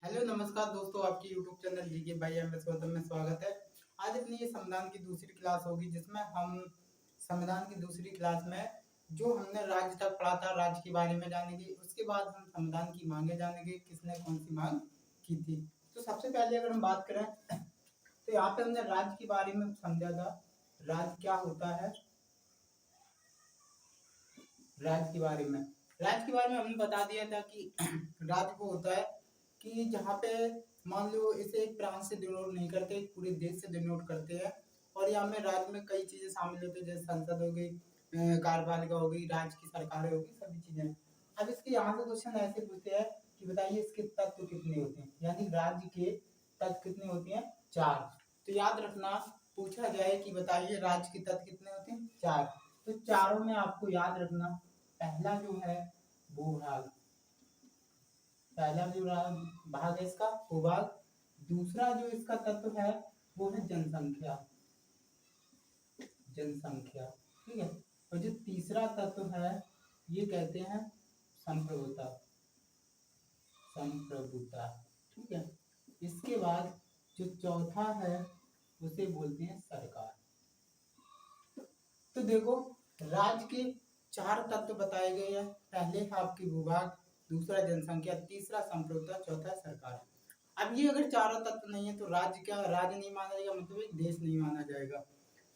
Hello नमस्कार दोस्तों, आपके YouTube चैनल जी के भाई एम एस गौतम में स्वागत है। आज अपनी ये संविधान की दूसरी क्लास होगी, जिसमें हम संविधान की दूसरी क्लास में जो हमने राज्य तक पढ़ा था, राज्य के बारे में जानेंगे। उसके बाद हम संविधान की मांगे जानेंगे, किसने कौन सी मांग की थी। तो सबसे पहले अगर हम बात करें तो यहाँ पे हमने राज्य के बारे में समझा था। राज्य क्या होता है, राज्य के बारे में हमने बता दिया था कि राज्य वो होता है कि जहाँ पे मान लो इसे एक प्रांत से डिनोट नहीं करते, पूरे देश से डिनोट करते हैं। और यहाँ में राज्य में कई चीजें शामिल होती है, जैसे संसद हो गई, कार्यपालिका हो गई, राज्य की सरकारें होगी, सभी चीजें। अब इसके यहाँ से क्वेश्चन ऐसे पूछते हैं कि बताइए इसके तत्व कितने होते हैं, यानी राज्य के तत्व कितने होते हैं, 4। तो याद रखना, पूछा जाए कि बताइए राज्य के तत्व कितने होते हैं, 4। तो चारों में आपको याद रखना, पहला जो है भूभाग, पहला जो भाग है इसका भूभाग। दूसरा जो इसका तत्व है वो है जनसंख्या, ठीक है। और जो तीसरा तत्व है ये कहते हैं संप्रभुता, ठीक है। इसके बाद जो चौथा है उसे बोलते हैं सरकार। तो देखो, राज्य के 4 तत्व बताए गए हैं। पहले है आपकी भूभाग, दूसरा जनसंख्या, तीसरा संप्रभुता, चौथा सरकार। अब ये अगर चारों तत्व नहीं है तो राज्य क्या, राज्य नहीं माना जाएगा, मतलब एक देश नहीं माना जाएगा।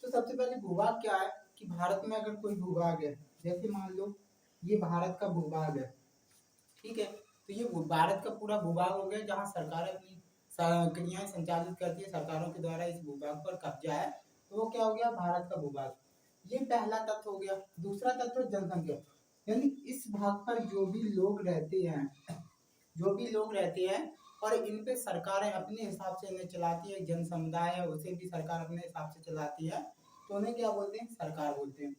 तो सबसे पहले भूभाग क्या है कि भारत में अगर कोई भूभाग है, जैसे मान लो ये भारत का भूभाग है, ठीक है। तो ये भारत का पूरा भूभाग हो गया, जहाँ सरकार अपनी क्रियाएं संचालित करती है, सरकारों के द्वारा इस भूभाग पर कब्जा है, तो वो क्या हो गया, भारत का भूभाग। ये पहला तत्व हो गया। दूसरा तत्व जनसंख्या, यानी इस भाग पर जो भी लोग रहते हैं, और इन पे सरकारें अपने हिसाब से इन्हें चलाती है। जन समुदाय है उसे भी सरकार अपने हिसाब से चलाती है, तो उन्हें क्या बोलते हैं, सरकार बोलते हैं।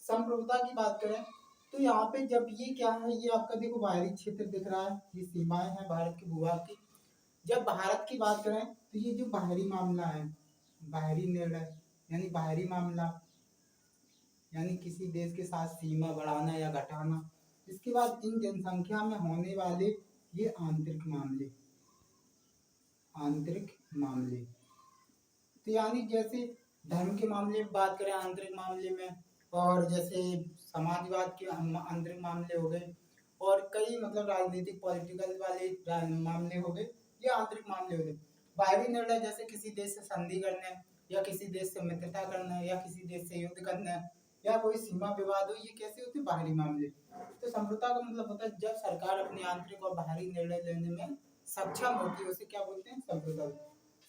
संप्रभुता की बात करें तो यहाँ पे जब ये क्या है, ये आपका देखो बाहरी क्षेत्र दिख रहा है, ये सीमाएं हैं भारत के भूभाग की। जब भारत की बात करें तो ये जो बाहरी मामला है, बाहरी निर्णय, यानी बाहरी मामला, यानी किसी देश के साथ सीमा बढ़ाना या घटाना। इसके बाद इन जनसंख्या में होने वाले ये आंतरिक मामले। तो यानी जैसे धर्म के मामले में बात करें आंतरिक मामले में, और जैसे समाजवाद के आंतरिक मामले हो गए, और कई मतलब राजनीतिक पॉलिटिकल वाले मामले हो गए, ये आंतरिक मामले हो गए। बाहरी निर्णय जैसे किसी देश से संधि करना है, या किसी देश से मित्रता करना है, या किसी देश से युद्ध करना है, या कोई सीमा विवाद हो, ये कैसे होते हैं, बाहरी मामले। तो समझौता का मतलब होता है जब सरकार अपने आंतरिक और बाहरी निर्णय लेने में सक्षम होती है, उसे क्या बोलते हैं, समझौता।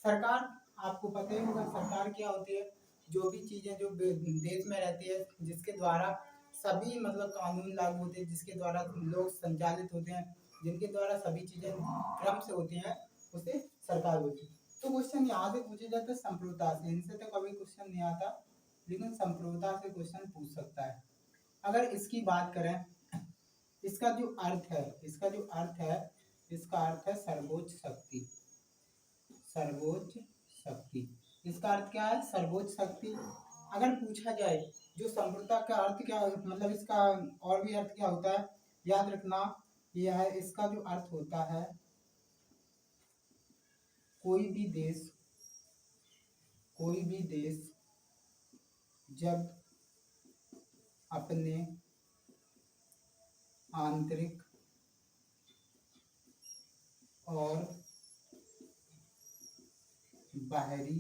सरकार, आपको पता ही होगा सरकार क्या होती है, जो भी चीजें जो देश में रहती है, जिसके द्वारा सभी मतलब कानून लागू होते हैं, जिसके द्वारा लोग संचालित होते हैं, जिनके द्वारा सभी चीजें क्रम से होती हैं, उसे सरकार बोलती है। तो क्वेश्चन यहाँ से पूछे जाते हैं संप्रभुता से, इनसे तो कभी क्वेश्चन नहीं आता, लेकिन संप्रभुता से क्वेश्चन पूछ सकता है। अगर इसकी बात करें, इसका जो अर्थ है, इसका अर्थ है सर्वोच्च शक्ति, इसका अर्थ क्या है, सर्वोच्च शक्ति। अगर पूछा जाए जो संप्रभुता का अर्थ क्या है, मतलब इसका और भी अर्थ क्या होता है, याद रखना, यह है इसका जो अर्थ होता है, कोई भी देश जब अपने आंतरिक और बाहरी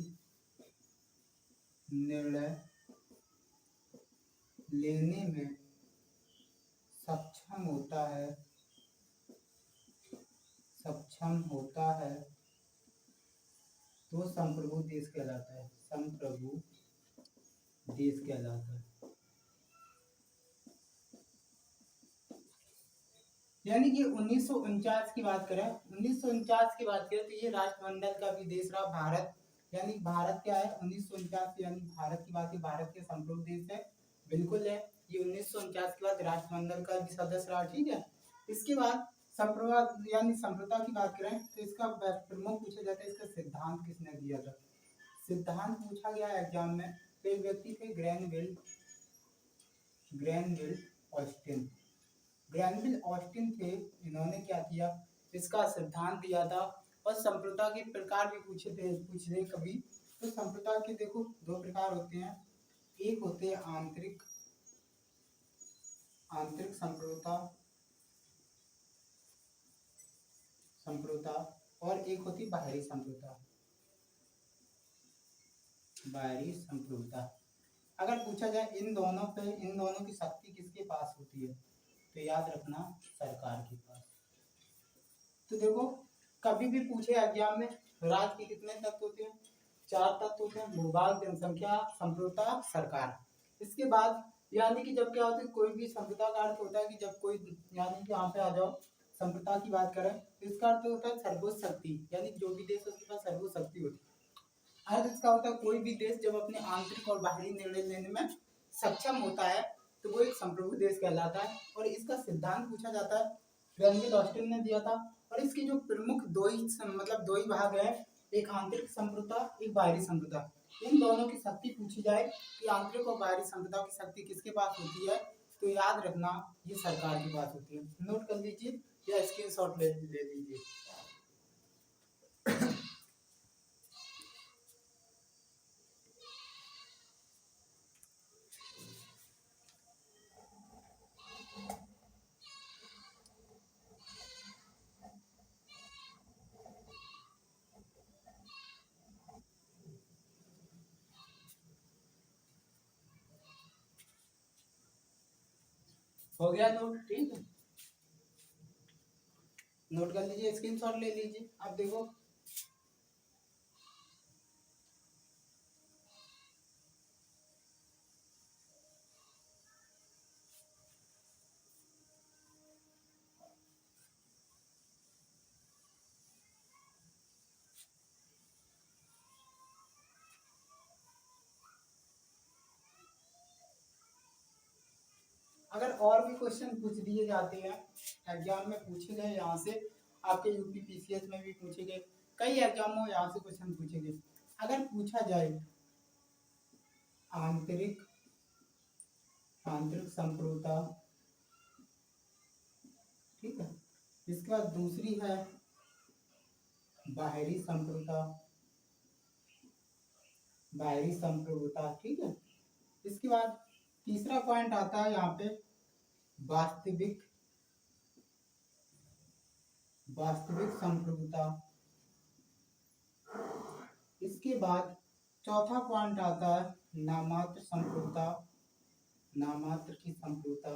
निर्णय लेने में सक्षम होता है तो संप्रभु देश कहलाता है। यानी कि 1949 की बात करें, तो ये राष्ट्रमंडल का भी देश रहा भारत। यानी भारत क्या है, 1949, यानी भारत की बात है, भारत के संप्रभु देश है, बिल्कुल है। ये 1949 के बाद राष्ट्रमंडल का भी सदस्य रहा, ठीक है। इसके बाद संप्रभुता यानी संप्रभुता की बात करें तो इसका प्रमुख पूछा जाता है, इसका सिद्धांत किसने दिया था। सिद्धांत पूछा गया एग्जाम में, तो एक व्यक्ति थे ग्रैनविल ऑस्टिन थे। इन्होंने क्या किया, इसका सिद्धांत दिया था। और संप्रभुता के प्रकार भी पूछ रहे कभी। तो संप्रभुता के देखो दो प्रकार होते हैं, एक होते हैं आंतरिक संप्रभुता और एक होती बाहरी संप्रभुता। अगर पूछा जाए इन दोनों की शक्ति किसके पास होती है, तो याद रखना सरकार के पास। तो देखो कभी भी पूछे एग्जाम में, राज्य के कितने तत्व होते हैं, 4 तत्व होते हैं, भूभाग, जनसंख्या, संप्रभुता, सरकार। इसके बाद यानी कि जब क्या होता है, कोई भी संप्रभुता का अर्थ होता है कि जब कोई, यानी कि यहाँ पे आ जाओ, संप्रभुता की बात करें तो इसका अर्थ होता है सर्वोच्च शक्ति, यानी जो भी देश उसके पास सर्वोच्च शक्ति होती है। अर्थ इसका होता है कोई भी देश जब अपने आंतरिक और बाहरी निर्णय लेने में सक्षम होता है तो वो एक संप्रभु देश कहलाता है। और इसका सिद्धांत पूछा जाता है, रंगीत ऑस्टिन ने दिया था। और इसके जो प्रमुख दो ही भाग है, एक आंतरिक संप्रभुता, एक बाहरी संप्रभुता। इन दोनों की शक्ति पूछी जाए कि आंतरिक और बाहरी संप्रभुता की शक्ति किसके पास होती है, तो याद रखना ये सरकार के पास होती है। नोट कर लीजिए या स्क्रीनशॉट ले लीजिए। हो गया नोट, ठीक है, नोट कर लीजिए, स्क्रीनशॉट ले लीजिए। अब देखो अगर और भी क्वेश्चन पूछ दिए जाते हैं एग्जाम में, पूछे गए यहाँ से, आपके यूपी पीसीएस में भी पूछे गए, कई एग्जामों में यहाँ से क्वेश्चन पूछे गए। अगर पूछा जाए आंतरिक संप्रभुता, ठीक है, इसके बाद दूसरी है बाहरी संप्रभुता, ठीक है। इसके बाद तीसरा पॉइंट आता है यहाँ पे वास्तविक संप्रभुता। इसके बाद चौथा पॉइंट आता है नामात्र की संप्रभुता।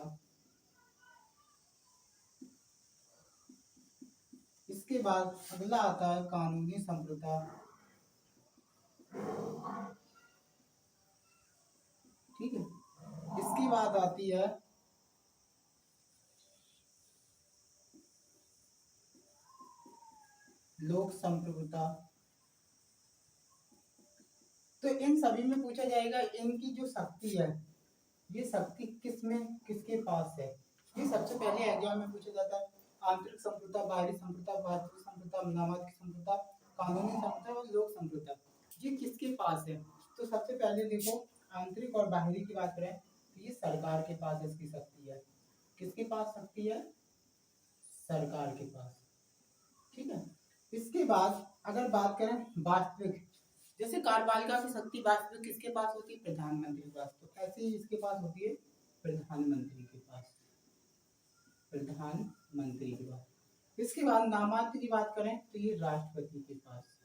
इसके बाद अगला आता है कानूनी संप्रभुता, ठीक है। इसके बाद आती है लोक संप्रभुता। तो इन सभी में पूछा जाएगा इनकी जो शक्ति है, ये शक्ति किसके पास है। ये सबसे पहले एग्जाम में पूछा जाता है, आंतरिक संप्रभुता, बाहरी संप्रभुता, वास्तविक संप्रभुता, नामात्र की संप्रभुता, कानूनी संप्रभुता और लोक संप्रभुता, ये किसके पास है। तो सबसे पहले देखो आंतरिक और बाहरी की बात करें तो ये सरकार के पास इसकी शक्ति है। किसके पास शक्ति है, सरकार के पास, ठीक है। इसके बाद अगर बात करें वास्तविक, जैसे कार्यपालिका की शक्ति वास्तविक किसके पास होती है, प्रधानमंत्री के पास, तो ऐसे ही इसके पास होती है प्रधानमंत्री के पास। इसके बाद नामात्र की बात करें तो ये राष्ट्रपति के पास।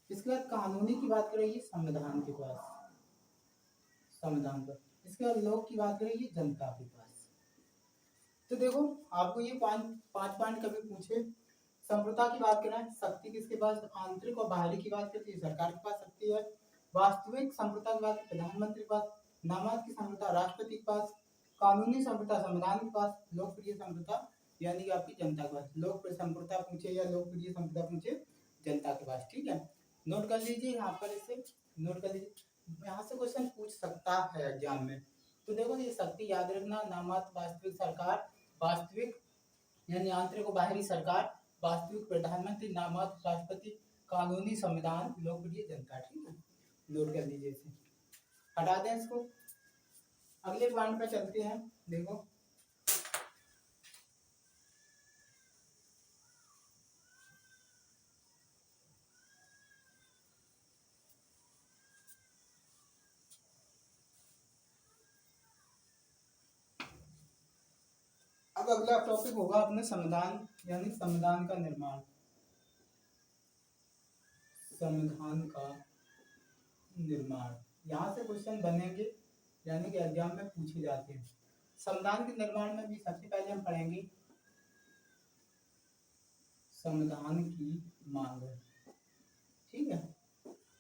इसके बाद कानूनी की बात करें ये संविधान के पास, इसके बाद लोक की बात करें ये जनता के पास। तो देखो आपको ये 5 पॉइंट कभी पूछे, संप्रभुता की बात करें शक्ति किसके पास, आंतरिक और बाहरी की बात करती है सरकार के पास शक्ति है, वास्तविक संप्रभुता की बात प्रधानमंत्री के पास, नामात्र की संप्रभुता राष्ट्रपति के पास, कानूनी संप्रभुता संविधान के पास, लोकप्रिय संप्रभुता यानी कि आपकी जनता के पास। लोकप्रिय संप्रभुता पूछे या लोकप्रिय संप्रभुता पूछे, जनता के पास, ठीक है। नोट कर लीजिए यहाँ पर, इसे नोट कर लीजिए, यहाँ से क्वेश्चन पूछ सकता है एग्जाम में। तो देखो ये शक्ति याद रखना, नामात्र वास्तविक सरकार, वास्तविक यानी आंतरिक और बाहरी सरकार, वास्तविक प्रधानमंत्री, नामात्र राष्ट्रपति, कानूनी संविधान, लोकप्रिय जनता, ठीक है। नोट कर लीजिए इसे, हटा दें इसको। अगले पॉइंट पे चलते हैं। देखो अब अगला टॉपिक होगा अपने संविधान यानी संविधान का निर्माण। संविधान का निर्माण, यहाँ से क्वेश्चन बनेंगे यानी कि एग्जाम में पूछे जाते हैं। संविधान के निर्माण में भी सबसे पहले हम पढ़ेंगे संविधान की मांग। ठीक है,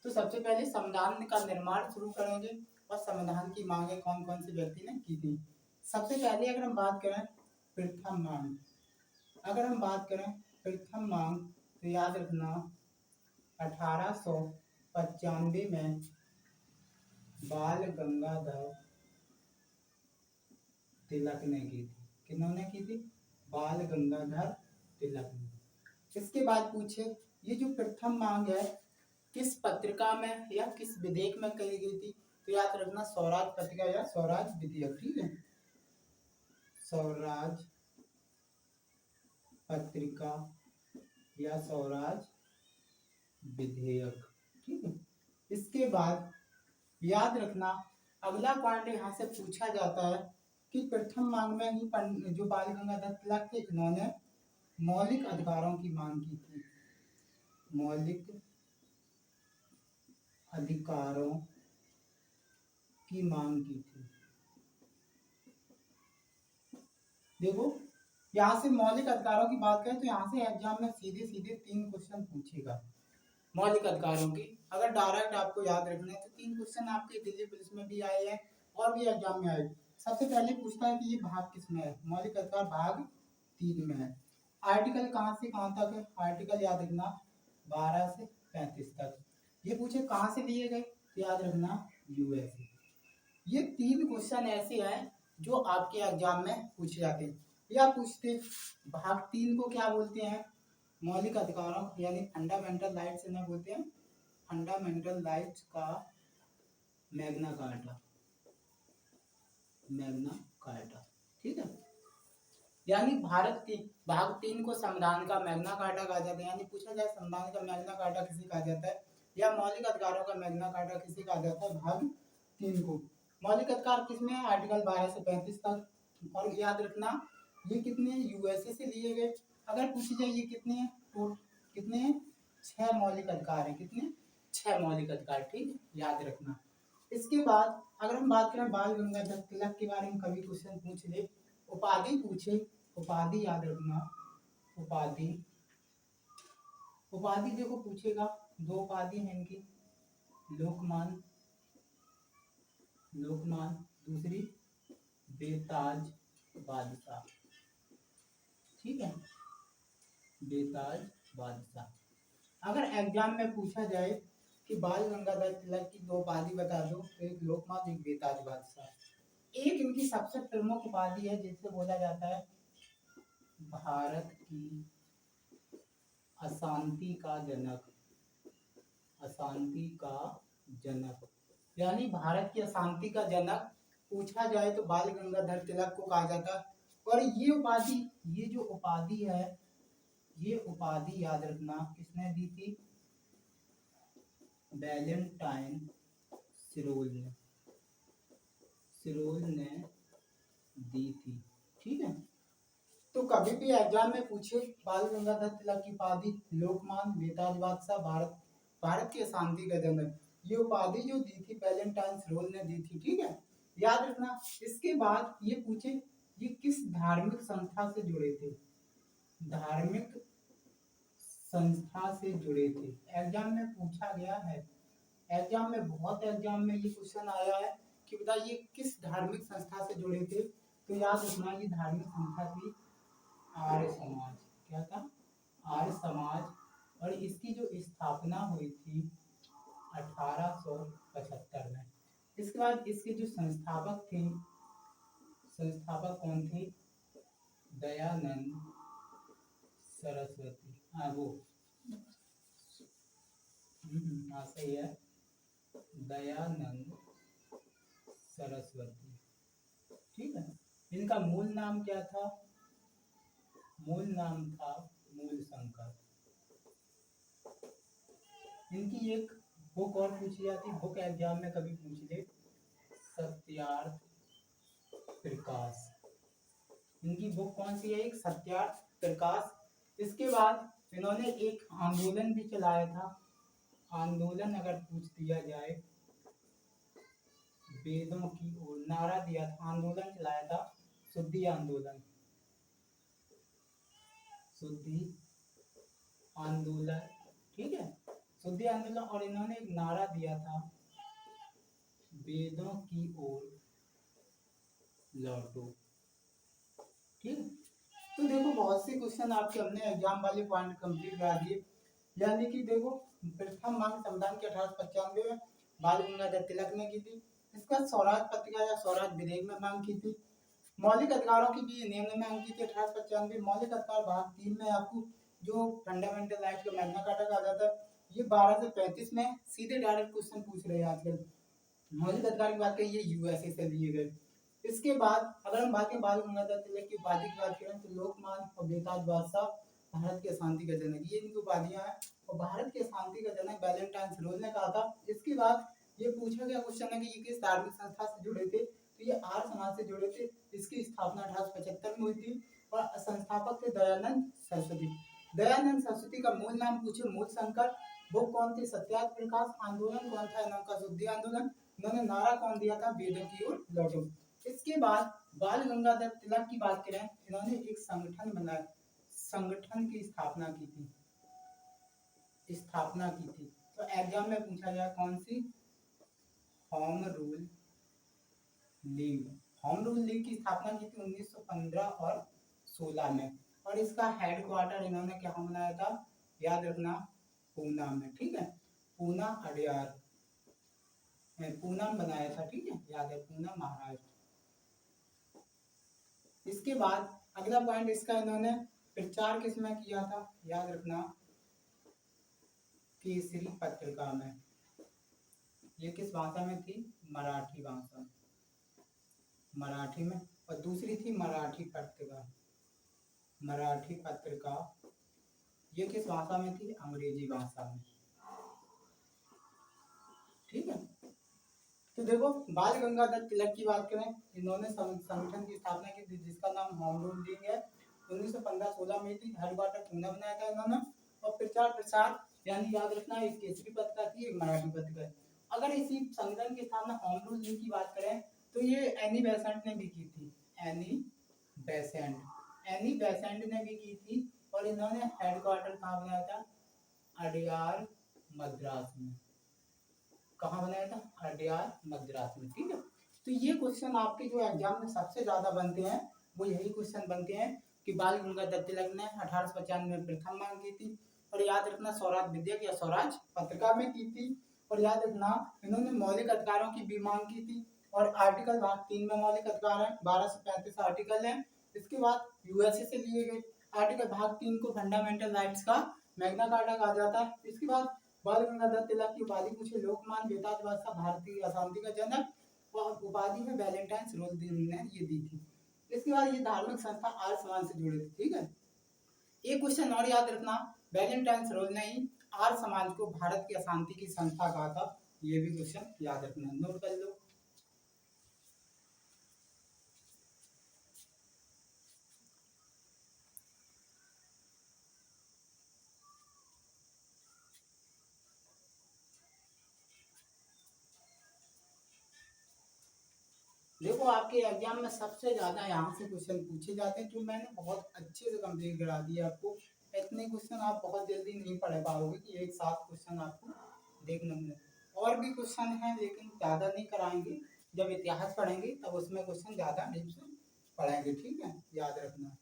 तो सबसे पहले संविधान का निर्माण शुरू करेंगे और संविधान की मांगे कौन कौन से व्यक्ति ने की थी। सबसे पहले अगर हम बात करें प्रथम मांग, अगर हम बात करें प्रथम मांग तो याद रखना 1895 में बाल गंगाधर तिलक ने की थी। किन्होंने की थी? बाल गंगाधर तिलक ने। इसके बाद पूछे ये जो प्रथम मांग है किस पत्रिका में या किस विधेयक में कही गई थी, तो याद रखना स्वराज पत्रिका या स्वराज विधेयक। ठीक है, स्वराज पत्रिका या स्वराज विधेयक। ठीक है, इसके बाद याद रखना अगला पॉइंट यहाँ से पूछा जाता है कि प्रथम मांग में ही जो बाल गंगाधर तिलक थे इन्होंने मौलिक अधिकारों की मांग की थी। मौलिक अधिकारों की मांग की थी। देखो यहाँ से मौलिक अधिकारों की बात करें तो यहाँ से एग्जाम में सीधे सीधे 3 क्वेश्चन पूछेगा मौलिक अधिकारों की। अगर डायरेक्ट आपको याद रखना है तो 3 क्वेश्चन आपके दिल्ली पुलिस में भी आए हैं और भी एग्जाम में आए। सबसे पहले पूछता है कि ये भाग किसमें है, मौलिक अधिकार भाग 3 में है। आर्टिकल कहाँ से कहाँ तक है, आर्टिकल याद रखना 12 से 35 तक। ये पूछे कहाँ से लिए गए, तो याद रखना यूएसए। ये 3 क्वेश्चन ऐसे हैं जो आपके एग्जाम में पूछे जाते हैं। या पूछते भाग 3 को क्या बोलते हैं, मौलिक अधिकारों यानी फंडामेंटल राइट्स इन्हें बोलते हैं, फंडामेंटल राइट्स का मैग्ना कार्टा, मैग्ना कार्टा। ठीक है, यानी भारत के भाग 3 को संविधान का मैग्ना कार्टा कहा जाता है। यानी पूछा जाए संविधान का मैग्ना कार्टा किसे कहा जाता है या मौलिक अधिकारों का मैग्ना कार्टा किसे कहा जाता है, भाग 3 को। मौलिक अधिकार किसमें है, आर्टिकल 12 से 35 तक। और याद रखना ये कितने यूएसए से लिए गए। अगर पूछी जाए ये कितने हैं, तो कितने हैं, 6 मौलिक अधिकार हैं। कितने, 6 मौलिक अधिकार। ठीक है, याद रखना। इसके बाद अगर हम बात करें बाल गंगाधर तिलक के बारे में कभी क्वेश्चन पूछ ले, उपाधि पूछे, उपाधि याद रखना, उपाधि, उपाधि देखो पूछेगा 2 उपाधि हैं इनकी, लोकमान, लोकमान, दूसरी बेताज बादशाह। ठीक है, बेताज बादशाह। अगर एग्जाम में पूछा जाए कि बाल गंगाधर तिलक की 2 उपाधि बता दो, तो एक लोकमान एक बेताज बादशाह। एक इनकी सबसे प्रमुख उपाधि है जिससे बोला जाता है भारत की अशांति का जनक, अशांति का जनक। यानी भारत की अशांति का जनक पूछा जाए तो बाल गंगाधर तिलक को कहा जाता है। और ये उपाधि, ये जो उपाधि है, ये उपाधि याद रखना किसने दी थी, वैलेंटाइन सिरोल ने, सिरोल ने दी थी। ठीक है, तो कभी भी एग्जाम में पूछे बाल गंगाधर तिलक की उपाधि लोकमान बेताज बादशाह भारत, भारत की अशांति का जनक, ये उपाधि जो दी थी वैलेंटाइन सिरोल ने दी थी। ठीक है, याद रखना। इसके बाद ये पूछे ये किस धार्मिक संस्था से जुड़े थे, धार्मिक संस्था से जुड़े थे। एग्जाम में पूछा गया है, एग्जाम में बहुत एग्जाम में ये क्वेश्चन आया है कि बताइए किस धार्मिक संस्था से जुड़े थे। तो याद रखना ये धार्मिक संस्था थी आर्य समाज। क्या था, आर्य समाज। और इसकी जो स्थापना हुई थी 1875 में। इसके बाद इसके जो संस्थापक थे, संस्थापक कौन थे, दयानंद सरस्वती। हाँ वो हाँ सही है, दयानंद सरस्वती। ठीक है, इनका मूल नाम क्या था, मूल नाम था मूल शंकर। इनकी एक बुक और पूछी जाती, बुक एग्जाम में कभी पूछ ले, सत्यार्थ प्रकाश। इनकी बुक कौन सी है? एक सत्यार्थ प्रकाश। इसके बाद इन्होंने एक आंदोलन भी चलाया था। आंदोलन अगर पूछ दिया जाए, वेदों की ओर नारा दिया था, आंदोलन चलाया था, शुद्धि आंदोलन। शुद्धि आंदोलन, ठीक है, शुद्धि आंदोलन। और इन्होंने एक नारा दिया था, वेदों की ओर लौटो। ठीक है, तो देखो बहुत से क्वेश्चन आपके हमने एग्जाम वाले पॉइंट कंप्लीट करा दिए। यानी कि देखो प्रथम मांग संविधान के 1895 में बाल गंगाधर तिलक ने की थी। इसका स्वराज पत्रिका या स्वराज विधेयक में मांग की थी। मौलिक अधिकारों की भी नियम में मांग की थी 1895। मौलिक अधिकार भाग 3 में आपको जो फंडामेंटल राइट का मैग्ना कार्टा कहा जाता है, ये 12 से 35 में सीधे डायरेक्ट क्वेश्चन पूछ रहे हैं आजकल। मौलिक अधिकार की बात करें, ये यूएसए से लिए गए। इसके बाद अगर हम बात करें बाल गंगाधर तिलक की उपाधि की बात करें, तो लोकमान्य और बेताज बादशाह, भारत के शांति का जनक, ये इनकी उपाधियां हैं। और भारत के शांति का जनक वैलेंटाइन सरोज ने कहा था। इसके बाद ये पूछा गया क्वेश्चन है कि ये किस धार्मिक संस्था से जुड़े थे, तो ये आर्य समाज से जुड़े थे। इसकी स्थापना 1875 में हुई थी और संस्थापक थे दयानंद सरस्वती। दयानंद सरस्वती का मूल नाम पूछे, मूल शंकर। बुक कौन थी? सत्याग्रह प्रकाश। आंदोलन कौन था? इनका शुद्धि आंदोलन। इन्होंने नारा कौन दिया था? वेदों की ओर लौटो। इसके बाद बाल गंगाधर तिलक की बात करें, इन्होंने एक संगठन बनाया, संगठन की स्थापना की थी, स्थापना की थी। तो एग्जाम में पूछा गया कौन सी? Home rule league. Home rule league की स्थापना की थी 1915 और 16 में। और इसका हेडक्वार्टर इन्होंने क्या बनाया था? याद रखना, पूना में। ठीक है, पूना अडयार, पूना में बनाया था। ठीक है, याद है, पूना महाराष्ट्र। इसके बाद अगला पॉइंट इसका, इन्होंने प्रचार किसमें किया था? याद रखना, केसरी पत्रिका में। ये किस भाषा में थी? मराठी भाषा, मराठी में। और दूसरी थी मराठी पत्रिका, मराठी पत्रिका, ये किस भाषा में थी? अंग्रेजी भाषा में। ठीक है, तो देखो बाल गंगाधर तिलक की बात करें, इन्होंने संगठन की स्थापना की थी जिसका नाम होम रूल लीग है। 1915-16 में थी। हेडक्वार्टर पूना बनाया था इन्होंने। और प्रचार प्रसार यानी याद रखना, एक केसरी पत्रिका थी, एक मराठी पत्रिका। अगर इसी संगठन की स्थापना होम रूल लीग की बात करें, तो ये एनी बेसेंट ने भी की थी। एनी बेसेंट, एनी बेसेंट ने भी की थी। और इन्होंने हेडक्वार्टर कहाँ बनाया था? अडयार, मद्रास में। कहाँ बनाया था? अडयार, मद्रास में। ठीक है, तो ये क्वेश्चन आपके जो एग्जाम में सबसे ज्यादा बनते हैं, वो यही क्वेश्चन बनते हैं कि बाल गंगाधर तिलक ने 1895 में प्रथम मांग की थी। और याद रखना स्वराज विधेयक या स्वराज पत्रिका में की थी। और याद रखना इन्होंने मौलिक अधिकारों की भी मांग की थी। और आर्टिकल भाग 3 में मौलिक अधिकार है, 12 से 35 आर्टिकल है। इसके बाद यूएसए से लिए गए। आर्टिकल भाग 3 को फंडामेंटल राइट्स का मैग्ना कार्टा कहा जाता है। इसके बाद बाल गंगाधर तिलक की उपाधि पूछे, लोकमान्य बेताज बादशाह, भारतीय अशांति का जनक। और उपाधि है वैलेंटाइन सरोज ने ये दी थी। इसके बाद ये धार्मिक संस्था आर्य समाज से जुड़े थे। ठीक है, एक क्वेश्चन और याद रखना, वैलेंटाइन सरोज ने ही आर्य समाज को भारत की अशांति की संस्था कहा था। ये भी क्वेश्चन याद रखना, नोट कर लो। देखो आपके एग्जाम में सबसे ज्यादा यहाँ से क्वेश्चन पूछे जाते हैं, जो मैंने बहुत अच्छे से कंप्लीट करा दिया आपको। इतने क्वेश्चन आप बहुत जल्दी नहीं पढ़ पाओगे कि एक साथ क्वेश्चन आपको देखने मिले। और भी क्वेश्चन हैं लेकिन ज्यादा नहीं कराएंगे। जब इतिहास पढ़ेंगे तब उसमें क्वेश्चन ज्यादा डीप से पढ़ेंगे। ठीक है, याद रखना।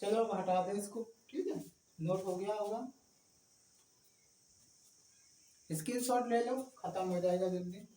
चलो अब हटा दे इसको। ठीक है, नोट हो गया होगा, स्क्रीनशॉट ले लो, खत्म हो जाएगा जल्दी।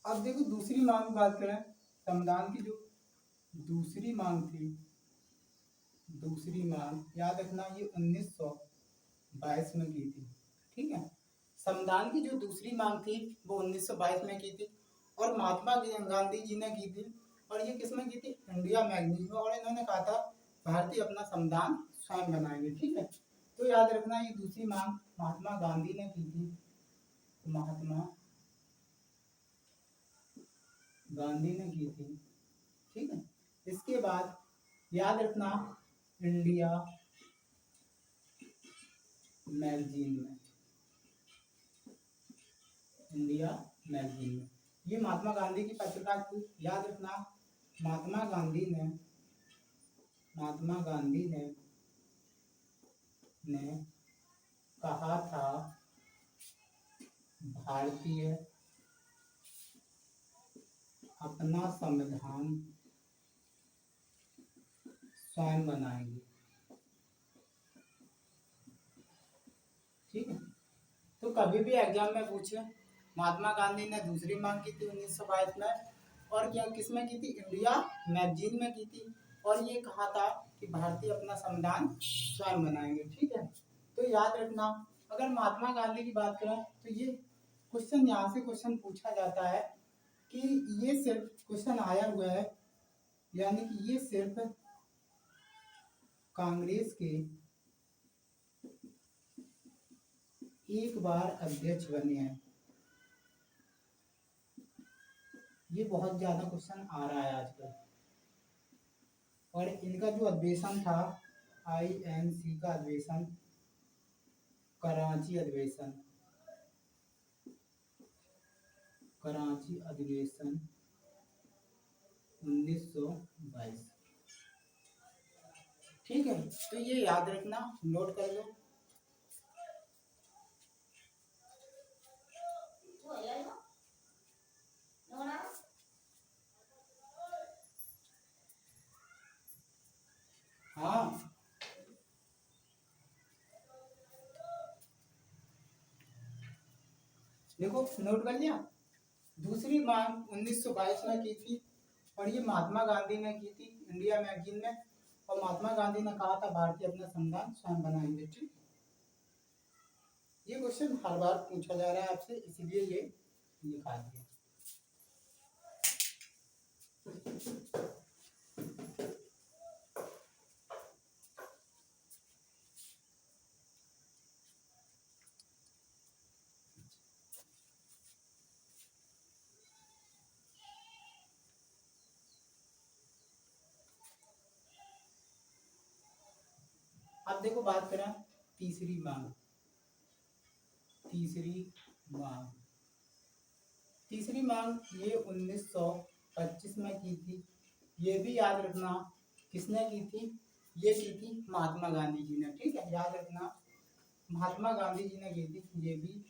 अब देखो दूसरी मांग की बात करें, संविधान की जो दूसरी मांग थी, दूसरी मांग याद रखना ये 1922 में की थी। ठीक है, संविधान की जो दूसरी मांग थी वो 1922 में की थी और महात्मा गांधी जी ने की थी। और ये किसमें की थी? इंडिया मैगजीन में। और इन्होंने कहा था भारतीय अपना संविधान स्वयं बनाएंगे। ठीक है, तो याद रखना ये दूसरी मांग महात्मा गांधी ने की थी, महात्मा गांधी ने की थी। ठीक है, इसके बाद याद रखना इंडिया मैगजीन में, इंडिया मैगजीन में ये महात्मा गांधी की पत्रिका थी। याद रखना महात्मा गांधी ने कहा था भारतीय अपना संविधान स्वयं बनाएंगे। ठीक है, तो कभी भी एग्जाम में पूछे महात्मा गांधी ने दूसरी मांग की थी 1922 में और क्या किसमें की थी? इंडिया मैगजीन में की थी। और ये कहा था कि भारतीय अपना संविधान स्वयं बनाएंगे। ठीक है, तो याद रखना अगर महात्मा गांधी की बात करें तो ये क्वेश्चन यहाँ से क्वेश्चन पूछा जाता है कि ये सिर्फ क्वेश्चन आया हुआ है, यानी कि ये सिर्फ कांग्रेस के एक बार अध्यक्ष बने हैं। ये बहुत ज्यादा क्वेश्चन आ रहा है आजकल। और इनका जो अधिवेशन था INC का अधिवेशन, कराची अधिवेशन, कराची अधिवेशन 1922। ठीक है, तो ये याद रखना, नोट कर लो। हाँ, देखो नोट कर लिया। दूसरी मांग 1922 में की थी और ये महात्मा गांधी ने की थी इंडिया मैगजीन में। और महात्मा गांधी ने कहा था भारतीय अपना संविधान स्वयं बनाएंगे। ठीक, ये क्वेश्चन हर बार पूछा जा रहा है आपसे, इसीलिए ये लिखा दिया। अब देखो बात करें तीसरी मांग, तीसरी मांग, तीसरी मांग ये 1925 में की थी। ये भी याद रखना किसने की थी? ये की थी महात्मा गांधी जी ने। ठीक है, याद रखना महात्मा गांधी जी ने की थी। ये भी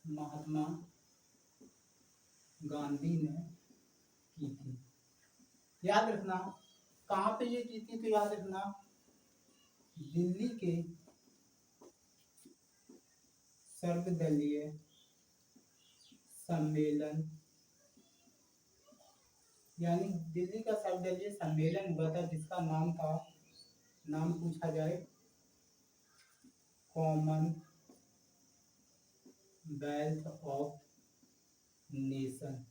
महात्मा गांधी ने की थी। याद रखना कहाँ पे ये की थी? तो याद रखना दिल्ली के सर्वदलीय सम्मेलन, यानी दिल्ली का सर्वदलीय सम्मेलन हुआ था जिसका नाम था, नाम पूछा जाए, common wealth of nation.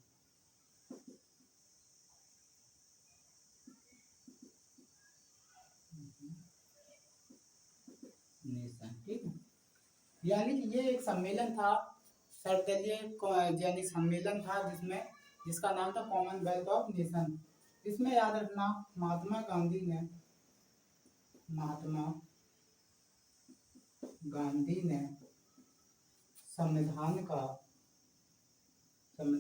Nation, ठीक है, यानी कि ये एक सम्मेलन था, सर्वदलीय यानी सम्मेलन था जिसमें जिसका नाम था कॉमनवेल्थ ऑफ नेशन। इसमें याद रखना महात्मा गांधी ने, महात्मा गांधी ने संविधान का, संविधान